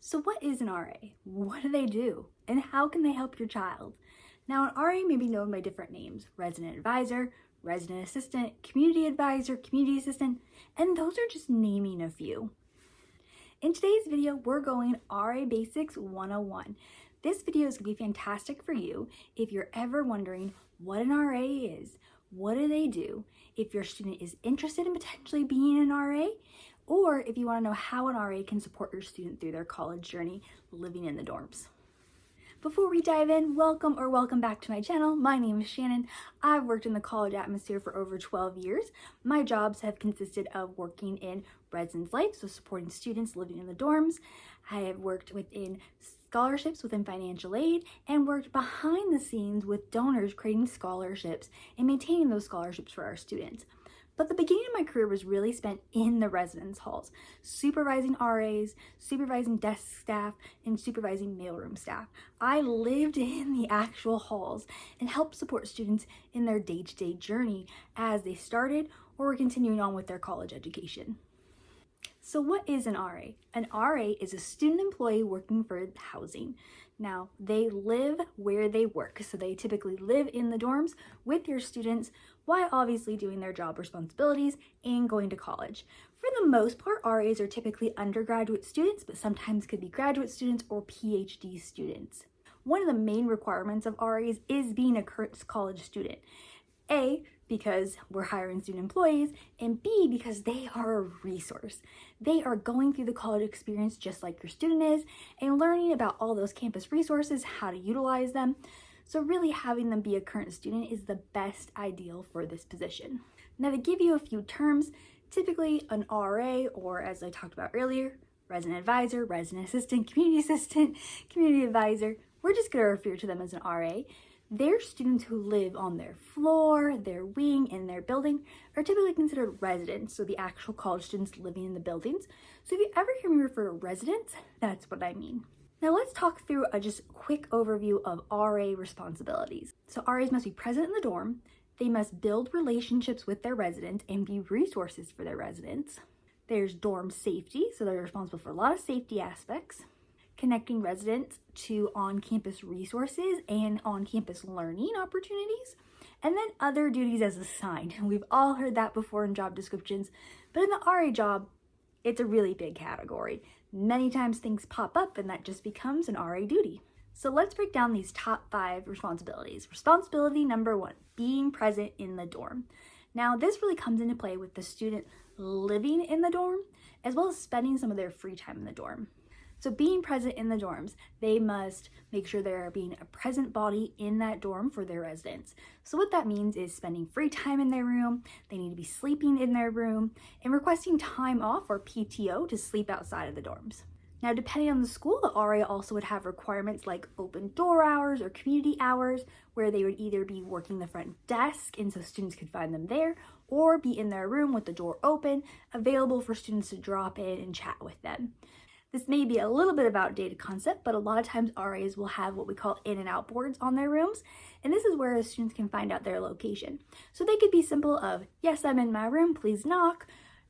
So what is an RA? What do they do? And how can they help your child? Now, an RA may be known by different names: resident advisor, resident assistant, community advisor, community assistant, and those are just naming a few. In today's video, we're going RA Basics 101. This video is going to be fantastic for you if you're ever wondering what an RA is, what do they do, if your student is interested in potentially being an RA, or if you want to know how an RA can support your student through their college journey living in the dorms. Before we dive in, welcome back to my channel. My name is Shannon. I've worked in the college atmosphere for over 12 years. My jobs have consisted of working in residence life, so supporting students living in the dorms. I have worked within scholarships within financial aid and worked behind the scenes with donors creating scholarships and maintaining those scholarships for our students. But the beginning of my career was really spent in the residence halls, supervising RAs, supervising desk staff, and supervising mailroom staff. I lived in the actual halls and helped support students in their day-to-day journey as they started or were continuing on with their college education. So what is an RA? An RA is a student employee working for housing. Now, they live where they work, so they typically live in the dorms with your students while obviously doing their job responsibilities and going to college. For the most part, RAs are typically undergraduate students, but sometimes could be graduate students or PhD students. One of the main requirements of RAs is being a current college student. A, because we're hiring student employees, and B, because they are a resource. They are going through the college experience just like your student is and learning about all those campus resources, how to utilize them. So really having them be a current student is the best ideal for this position. Now, to give you a few terms, typically an RA, or as I talked about earlier, resident advisor, resident assistant, community advisor, we're just going to refer to them as an RA. They're students who live on their floor, their wing, and their building are typically considered residents, so the actual college students living in the buildings. So if you ever hear me refer to residents, that's what I mean. Now let's talk through a just quick overview of RA responsibilities. So RAs must be present in the dorm, they must build relationships with their residents and be resources for their residents. There's dorm safety, so they're responsible for a lot of safety aspects. Connecting residents to on-campus resources and on-campus learning opportunities, and then other duties as assigned. We've all heard that before in job descriptions, but in the RA job, it's a really big category. Many times things pop up and that just becomes an RA duty. So let's break down these top 5 responsibilities. Responsibility number 1, being present in the dorm. Now this really comes into play with the student living in the dorm, as well as spending some of their free time in the dorm. So being present in the dorms, they must make sure they're being a present body in that dorm for their residents. So what that means is spending free time in their room, they need to be sleeping in their room, and requesting time off or PTO to sleep outside of the dorms. Now, depending on the school, the RA also would have requirements like open door hours or community hours, where they would either be working the front desk and so students could find them there, or be in their room with the door open, available for students to drop in and chat with them. This may be a little bit of outdated concept, but a lot of times RAs will have what we call in and out boards on their rooms, and this is where the students can find out their location. So they could be simple of, yes, I'm in my room, please knock,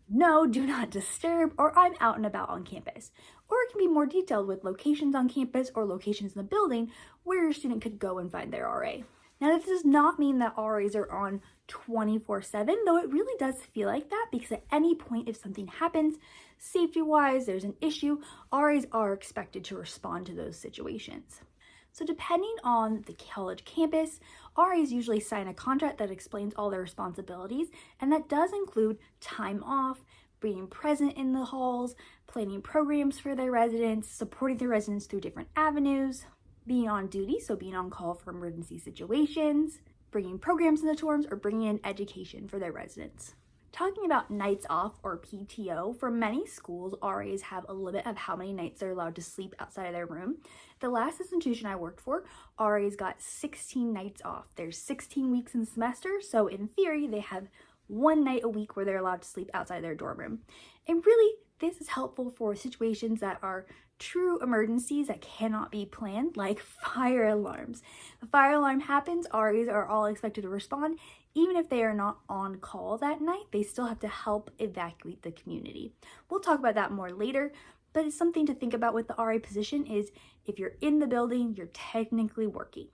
no, do not disturb, or I'm out and about on campus. Or it can be more detailed with locations on campus or locations in the building where your student could go and find their RA. Now, this does not mean that RAs are on 24/7, though it really does feel like that, because at any point if something happens, safety-wise, there's an issue, RAs are expected to respond to those situations. So depending on the college campus, RAs usually sign a contract that explains all their responsibilities, and that does include time off, being present in the halls, planning programs for their residents, supporting their residents through different avenues, being on duty, so being on call for emergency situations, bringing programs in the dorms, or bringing in education for their residents. Talking about nights off or PTO, for many schools, RAs have a limit of how many nights they're allowed to sleep outside of their room. The last institution I worked for, RAs got 16 nights off. There's 16 weeks in the semester, so in theory, they have 1 night a week where they're allowed to sleep outside their dorm room. And really, this is helpful for situations that are true emergencies that cannot be planned, like fire alarms. If a fire alarm happens, RAs are all expected to respond. Even if they are not on call that night, they still have to help evacuate the community. We'll talk about that more later, But it's something to think about with the RA position is if you're in the building, you're technically working.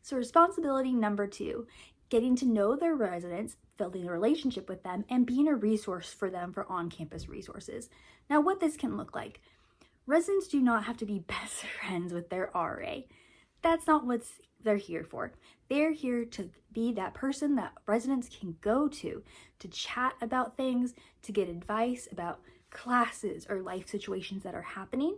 So responsibility number 2, getting to know their residents, building a relationship with them, and being a resource for them for on-campus resources. Now, what this can look like. Residents do not have to be best friends with their RA. That's not what they're here for. They're here to be that person that residents can go to chat about things, to get advice about classes or life situations that are happening.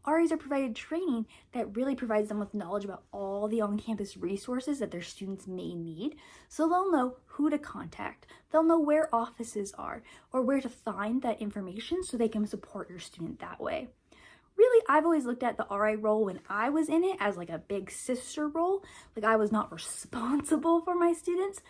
RAs are provided training that really provides them with knowledge about all the on-campus resources that their students may need, so they'll know who to contact, they'll know where offices are, or where to find that information so they can support your student that way. Really, I've always looked at the RA role when I was in it as like a big sister role. Like I was not responsible for my students,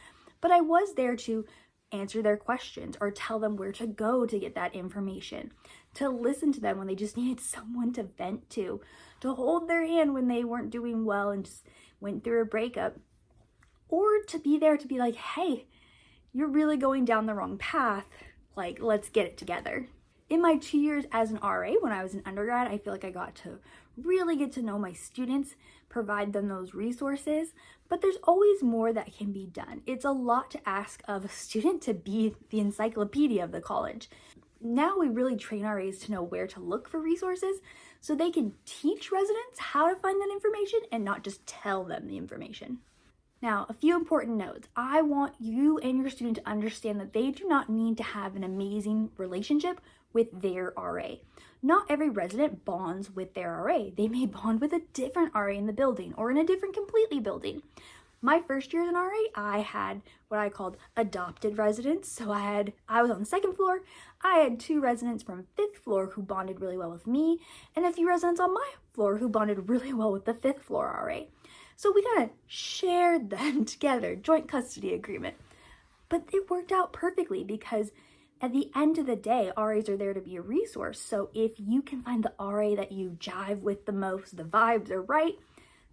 but I was there to answer their questions or tell them where to go to get that information, to listen to them when they just needed someone to vent to hold their hand when they weren't doing well and just went through a breakup, or to be there to be like, hey, you're really going down the wrong path. Like, let's get it together. In my 2 years as an RA, when I was an undergrad, I feel like I got to really get to know my students, provide them those resources, but there's always more that can be done. It's a lot to ask of a student to be the encyclopedia of the college. Now we really train RAs to know where to look for resources so they can teach residents how to find that information and not just tell them the information. Now, a few important notes. I want you and your student to understand that they do not need to have an amazing relationship with their RA. Not every resident bonds with their RA. They may bond with a different RA in the building or in a different completely building. My first year as an RA, I had what I called adopted residents. So I was on the second floor. I had 2 residents from 5th floor who bonded really well with me, and a few residents on my floor who bonded really well with the 5th floor RA. So we kind of shared them together, joint custody agreement. But it worked out perfectly because at the end of the day, RAs are there to be a resource. So if you can find the RA that you jive with the most, the vibes are right,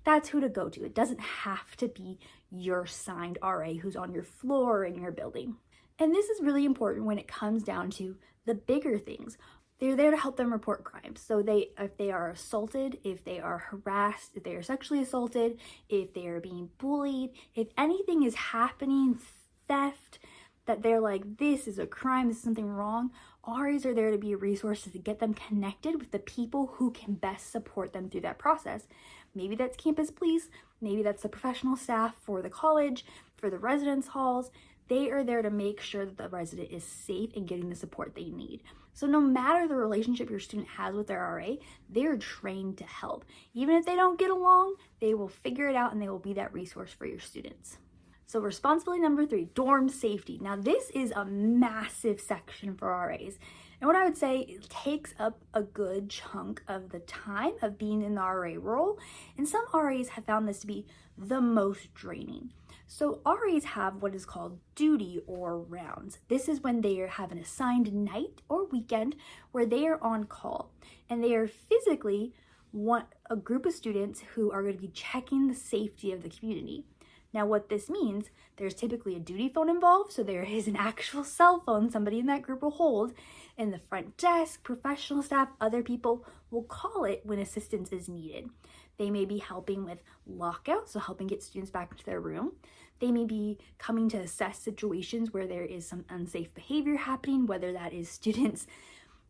that's who to go to. It doesn't have to be your signed RA who's on your floor in your building. And this is really important when it comes down to the bigger things. They're there to help them report crimes. So if they are assaulted, if they are harassed, if they are sexually assaulted, if they are being bullied, if anything is happening, theft, that they're like, this is a crime, this is something wrong, RAs are there to be a resource to get them connected with the people who can best support them through that process. Maybe that's campus police, maybe that's the professional staff for the college, for the residence halls. They are there to make sure that the resident is safe and getting the support they need. So no matter the relationship your student has with their RA, they're trained to help. Even if they don't get along, they will figure it out and they will be that resource for your students. So responsibility number 3, dorm safety. Now this is a massive section for RAs. And what I would say, it takes up a good chunk of the time of being in the RA role. And some RAs have found this to be the most draining. So RAs have what is called duty or rounds. This is when they have an assigned night or weekend where they are on call. And they are physically a group of students who are going to be checking the safety of the community. Now what this means, there's typically a duty phone involved, so there is an actual cell phone somebody in that group will hold, and the front desk, professional staff, other people will call it when assistance is needed. They may be helping with lockouts, so helping get students back into their room. They may be coming to assess situations where there is some unsafe behavior happening, whether that is students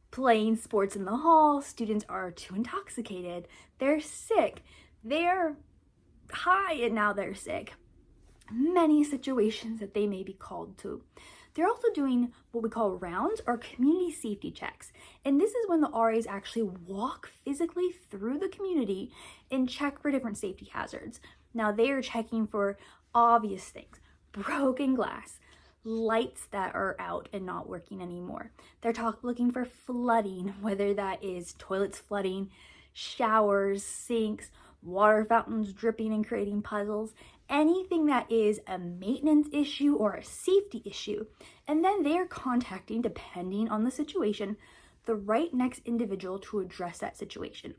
playing sports in the hall, students are too intoxicated, they're sick, they're high and now they're sick. Many situations that they may be called to. They're also doing what we call rounds or community safety checks. And this is when the RAs actually walk physically through the community and check for different safety hazards. Now they are checking for obvious things, broken glass, lights that are out and not working anymore. They're looking for flooding, whether that is toilets flooding, showers, sinks, water fountains dripping and creating puddles, anything that is a maintenance issue or a safety issue. And then they are contacting, depending on the situation, the right next individual to address that situation.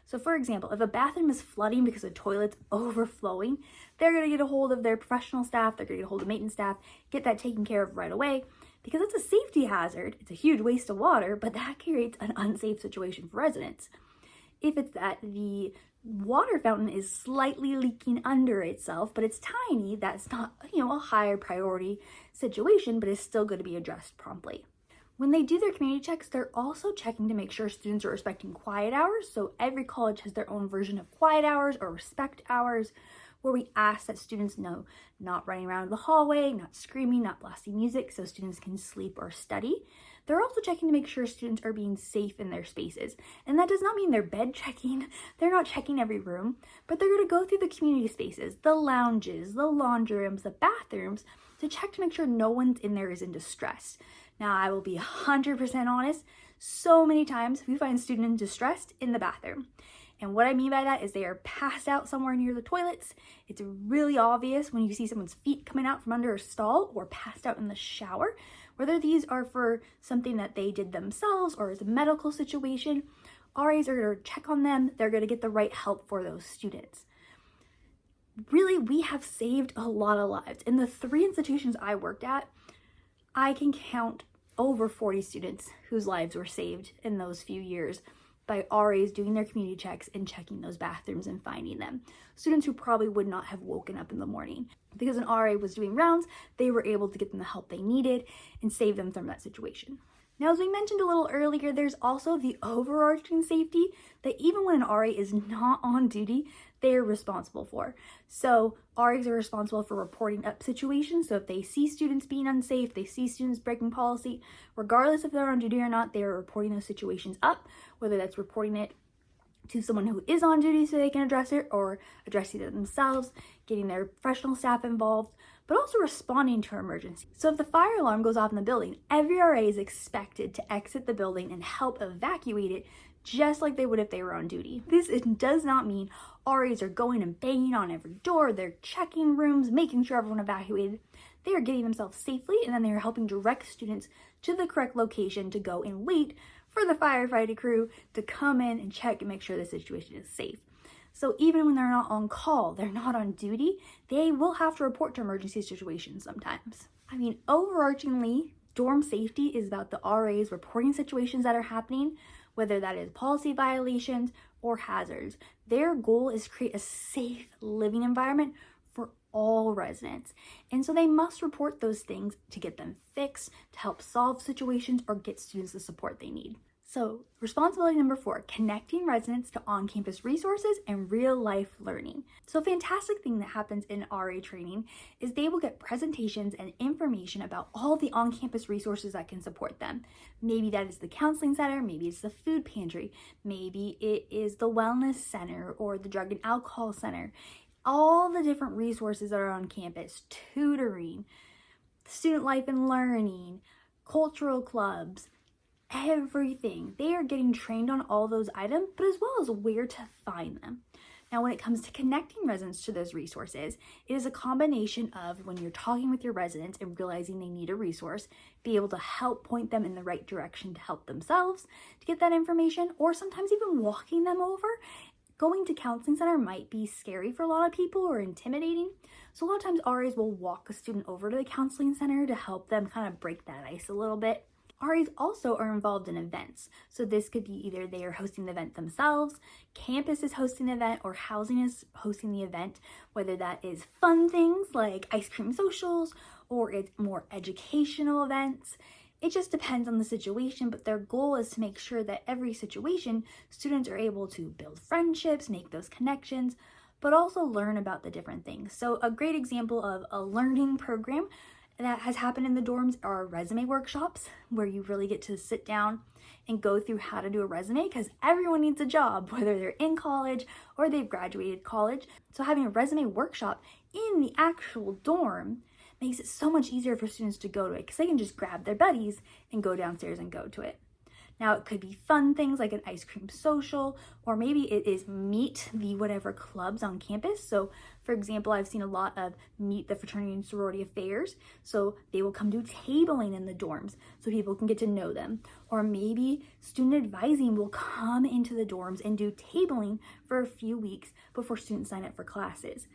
So for example, if a bathroom is flooding because the toilet's overflowing, they're going to get a hold of their professional staff, they're going to get a hold of maintenance staff, get that taken care of right away. because it's a safety hazard. It's a huge waste of water, but that creates an unsafe situation for residents. If it's that the water fountain is slightly leaking under itself, but it's tiny, that's not, a higher priority situation, but is still going to be addressed promptly. When they do their community checks, they're also checking to make sure students are respecting quiet hours. So every college has their own version of quiet hours or respect hours, where we ask that students know not running around the hallway, not screaming, not blasting music, so students can sleep or study. They're also checking to make sure students are being safe in their spaces. And that does not mean they're bed checking. They're not checking every room, but they're going to go through the community spaces, the lounges, the laundry rooms, the bathrooms, to check to make sure no one in there is in distress. Now, I will be 100% honest. So many times we find students in distress in the bathroom. And what I mean by that is they are passed out somewhere near the toilets. It's really obvious when you see someone's feet coming out from under a stall or passed out in the shower. Whether these are for something that they did themselves or is a medical situation, RAs are going to check on them. They're going to get the right help for those students. Really, we have saved a lot of lives. In the 3 institutions I worked at, I can count over 40 students whose lives were saved in those few years by RAs doing their community checks and checking those bathrooms and finding them. Students who probably would not have woken up in the morning. Because an RA was doing rounds, they were able to get them the help they needed and save them from that situation. Now, as we mentioned a little earlier, there's also the overarching safety that even when an RA is not on duty, they're responsible for. So RAs are responsible for reporting up situations. So if they see students being unsafe, they see students breaking policy, regardless if they're on duty or not, they're reporting those situations up, whether that's reporting it to someone who is on duty so they can address it, or addressing it themselves, getting their professional staff involved, but also responding to emergencies. So if the fire alarm goes off in the building, every RA is expected to exit the building and help evacuate it, just like they would if they were on duty. This does not mean RAs are going and banging on every door. They're checking rooms, making sure everyone evacuated. They are getting themselves safely, and then they are helping direct students to the correct location to go and wait for the firefighting crew to come in and check and make sure the situation is safe. So even when they're not on call, they're not on duty, they will have to report to emergency situations sometimes. Overarchingly, dorm safety is about the RAs reporting situations that are happening, whether that is policy violations or hazards. Their goal is to create a safe living environment for all residents. And so they must report those things to get them fixed, to help solve situations, or get students the support they need. So responsibility number 4, connecting residents to on-campus resources and real-life learning. So a fantastic thing that happens in RA training is they will get presentations and information about all the on-campus resources that can support them. Maybe that is the counseling center, maybe it's the food pantry, maybe it is the wellness center or the drug and alcohol center. All the different resources that are on campus, tutoring, student life and learning, cultural clubs, everything. They are getting trained on all those items, but as well as where to find them. Now, when it comes to connecting residents to those resources, it is a combination of when you're talking with your residents and realizing they need a resource, be able to help point them in the right direction to help themselves to get that information, or sometimes even walking them over. Going to counseling center might be scary for a lot of people or intimidating. So a lot of times RAs will walk a student over to the counseling center to help them kind of break that ice a little bit. RAs also are involved in events. So this could be either they are hosting the event themselves, campus is hosting the event, or housing is hosting the event, whether that is fun things like ice cream socials or it's more educational events. It just depends on the situation, but their goal is to make sure that every situation, students are able to build friendships, make those connections, but also learn about the different things. So a great example of a learning program that has happened in the dorms are resume workshops, where you really get to sit down and go through how to do a resume, because everyone needs a job, whether they're in college or they've graduated college. So having a resume workshop in the actual dorm makes it so much easier for students to go to it, because they can just grab their buddies and go downstairs and go to it. Now, it could be fun things like an ice cream social, or maybe it is meet the whatever clubs on campus. So for example, I've seen a lot of meet the fraternity and sorority affairs. So they will come do tabling in the dorms so people can get to know them. Or maybe student advising will come into the dorms and do tabling for a few weeks before students sign up for classes.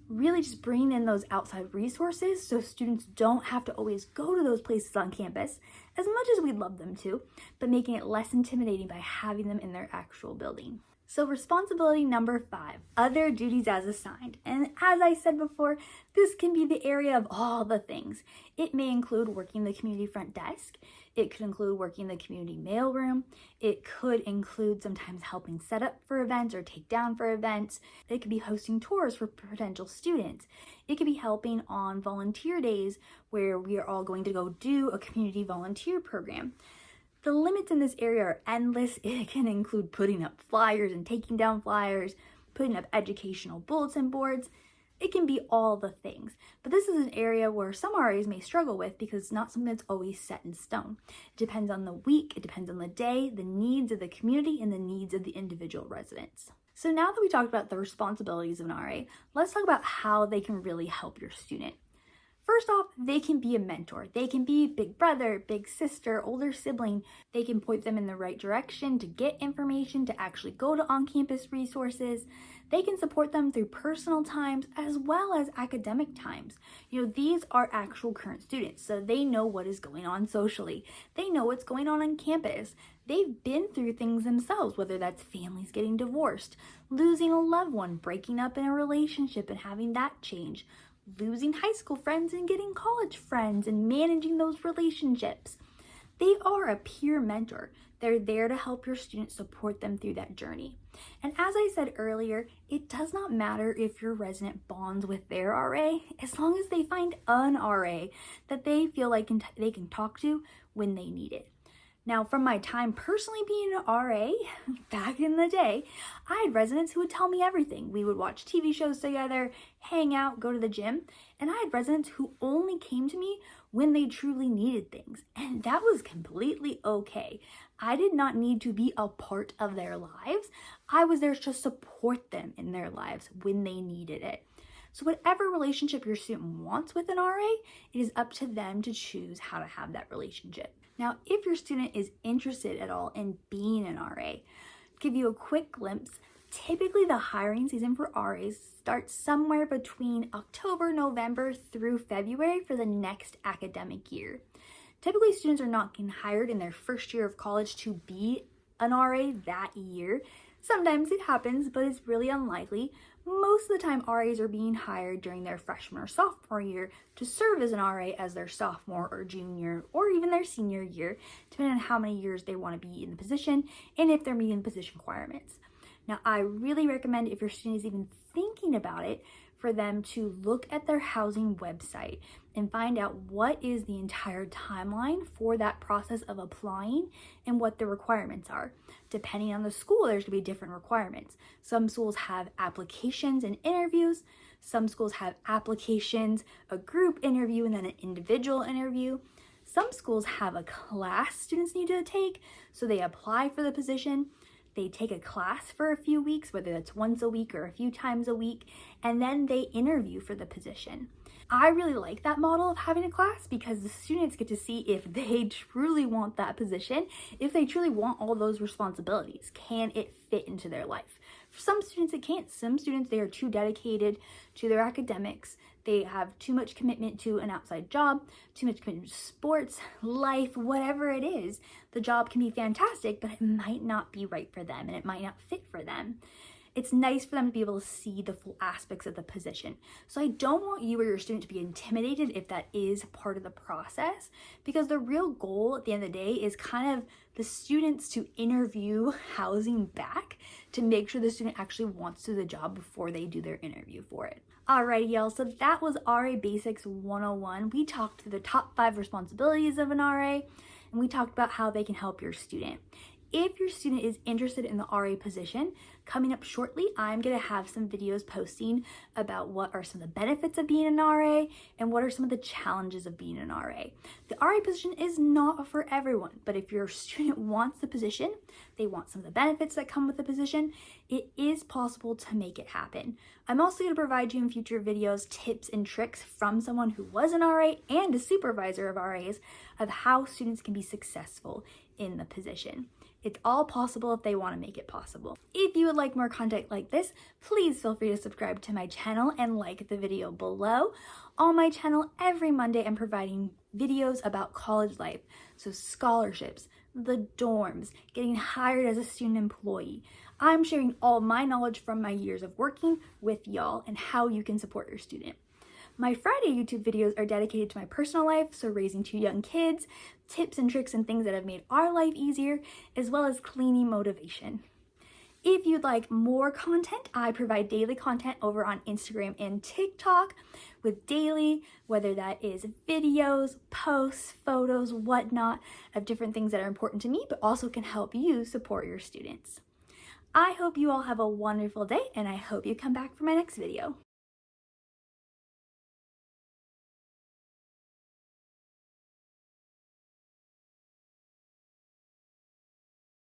really just bringing in those outside resources so students don't have to always go to those places on campus as much as we'd love them to, but making it less intimidating by having them in their actual building. So responsibility number 5, other duties as assigned. And as I said before, this can be the area of all the things. It may include working the community front desk. It could include working the community mailroom. It could include sometimes helping set up for events or take down for events. It could be hosting tours for potential students. It could be helping on volunteer days where we are all going to go do a community volunteer program. The limits in this area are endless. It can include putting up flyers and taking down flyers, putting up educational bulletin boards. It can be all the things. But this is an area where some RAs may struggle with because it's not something that's always set in stone. It depends on the week, it depends on the day, the needs of the community, and the needs of the individual residents. So now that we talked about the responsibilities of an RA, let's talk about how they can really help your student. First off, they can be a mentor. They can be big brother, big sister, older sibling. They can point them in the right direction to get information, to actually go to on-campus resources. They can support them through personal times as well as academic times. These are actual current students, so they know what is going on socially. They know what's going on campus. They've been through things themselves, whether that's families getting divorced, losing a loved one, breaking up in a relationship and having that change, losing high school friends and getting college friends and managing those relationships. They are a peer mentor. They're there to help your students, support them through that journey. And as I said earlier, it does not matter if your resident bonds with their RA, as long as they find an RA that they feel like they can talk to when they need it. Now, from my time personally being an RA back in the day, I had residents who would tell me everything. We would watch TV shows together, hang out, go to the gym, and I had residents who only came to me when they truly needed things, and that was completely okay. I did not need to be a part of their lives. I was there to support them in their lives when they needed it. So whatever relationship your student wants with an RA, it is up to them to choose how to have that relationship. Now, if your student is interested at all in being an RA, to give you a quick glimpse, typically the hiring season for RAs starts somewhere between October, November through February for the next academic year. Typically, students are not getting hired in their first year of college to be an RA that year. Sometimes it happens, but it's really unlikely. Most of the time, RAs are being hired during their freshman or sophomore year to serve as an RA as their sophomore or junior or even their senior year, depending on how many years they want to be in the position and if they're meeting position requirements. Now, I really recommend, if your student is even thinking about it, for them to look at their housing website and find out what is the entire timeline for that process of applying and what the requirements are. Depending on the school, there's going to be different requirements. Some schools have applications and interviews. Some schools have applications, a group interview, and then an individual interview. Some schools have a class students need to take, so they apply for the position. They take a class for a few weeks, whether that's once a week or a few times a week, and then they interview for the position. I really like that model of having a class because the students get to see if they truly want that position, if they truly want all those responsibilities. Can it fit into their life? For some students, it can't. Some students, they are too dedicated to their academics. They have too much commitment to an outside job, too much commitment to sports, life, whatever it is. The job can be fantastic, but it might not be right for them and it might not fit for them. It's nice for them to be able to see the full aspects of the position. So I don't want you or your student to be intimidated if that is part of the process, because the real goal at the end of the day is kind of the students to interview housing back to make sure the student actually wants to do the job before they do their interview for it. Alright, y'all, so that was RA Basics 101. We talked through the top 5 responsibilities of an RA, and we talked about how they can help your student. If your student is interested in the RA position, coming up shortly, I'm going to have some videos posting about what are some of the benefits of being an RA and what are some of the challenges of being an RA. The RA position is not for everyone, but if your student wants the position, they want some of the benefits that come with the position, it is possible to make it happen. I'm also going to provide you in future videos tips and tricks from someone who was an RA and a supervisor of RAs of how students can be successful in the position. It's all possible if they want to make it possible. If you would like more content like this, please feel free to subscribe to my channel and like the video below. On my channel every Monday, I'm providing videos about college life, so scholarships, the dorms, getting hired as a student employee. I'm sharing all my knowledge from my years of working with y'all and how you can support your student. My Friday YouTube videos are dedicated to my personal life, so raising 2 young kids, tips and tricks and things that have made our life easier, as well as cleaning motivation. If you'd like more content, I provide daily content over on Instagram and TikTok with daily, whether that is videos, posts, photos, whatnot, of different things that are important to me, but also can help you support your students. I hope you all have a wonderful day, and I hope you come back for my next video.